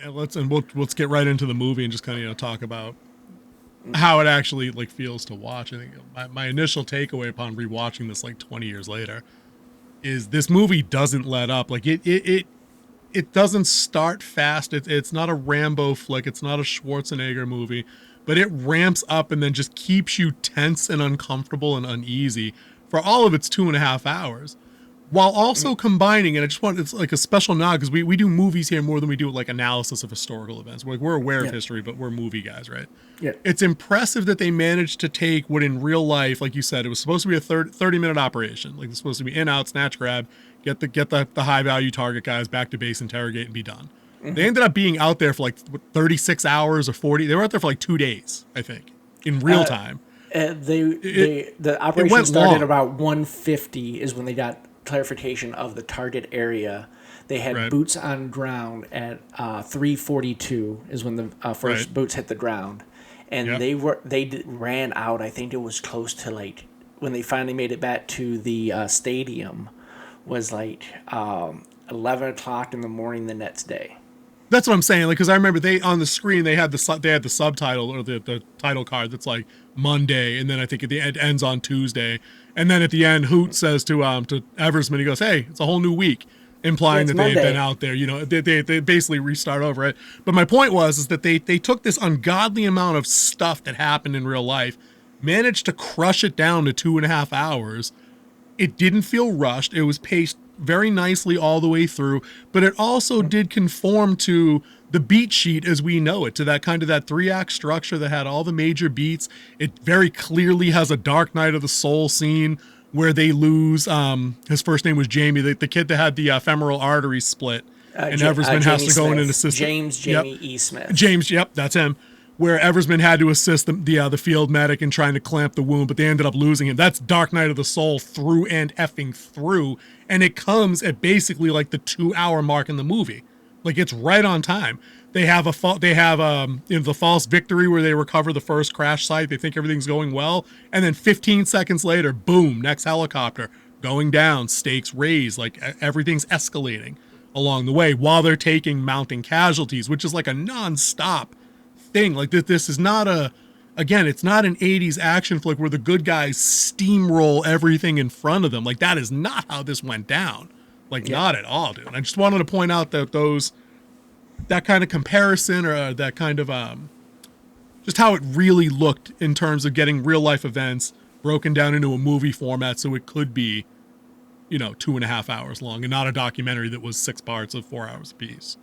let's get right into the movie and just kind of talk about how it actually like feels to watch. I think my initial takeaway upon rewatching this like 20 years later is this movie doesn't let up. Like it doesn't start fast. It's not a Rambo flick. It's not a Schwarzenegger movie, but it ramps up and then just keeps you tense and uncomfortable and uneasy for all of its 2.5 hours, while also combining. And it's like a special nod because we do movies here more than we do like analysis of historical events. We're aware of history, but we're movie guys, right? Yeah. It's impressive that they managed to take what in real life, like you said, it was supposed to be a 30-minute operation. Like it's supposed to be in, out, snatch, grab, get the high value target guys back to base, interrogate, and be done. They ended up being out there for like 36 hours or 40. They were out there for like 2 days, I think, in real time. The operation started about 1:50 is when they got clarification of the target area. They had boots on ground at 3:42 is when the first boots hit the ground, and they ran out. I think it was close to like when they finally made it back to the stadium was like 11 o'clock in the morning the next day. That's what I'm saying. Like, because I remember on the screen they had the subtitle or the title card that's like Monday, and then I think it ends on Tuesday, and then at the end Hoot says to Eversman, he goes, "Hey, it's a whole new week," implying that they've been out there. You know, they basically restart over it. But my point is that they took this ungodly amount of stuff that happened in real life, managed to crush it down to 2.5 hours. It didn't feel rushed. It was paced very nicely all the way through, but it also did conform to the beat sheet as we know it, to that kind of that 3-act structure that had all the major beats. It very clearly has a Dark Night of the Soul scene where they lose, his first name was Jamie, the kid that had the femoral artery split, and Eversman has to go in and assist Jamie E. Smith. James, that's him. Where Eversman had to assist the field medic in trying to clamp the wound, but they ended up losing him. That's Dark Night of the Soul through and effing through, and it comes at basically like the 2-hour mark in the movie. Like it's right on time. They have the false victory where they recover the first crash site. They think everything's going well, and then 15 seconds later, boom, next helicopter going down, stakes raised, like everything's escalating along the way while they're mounting casualties, which is like a nonstop thing. Like this is not it's not an 80s action flick where the good guys steamroll everything in front of them. Like that is not how this went down. Like not at all, dude. I just wanted to point out that that kind of comparison or that kind of just how it really looked in terms of getting real life events broken down into a movie format so it could be 2.5 hours long and not a documentary that was 6 parts of 4 hours apiece.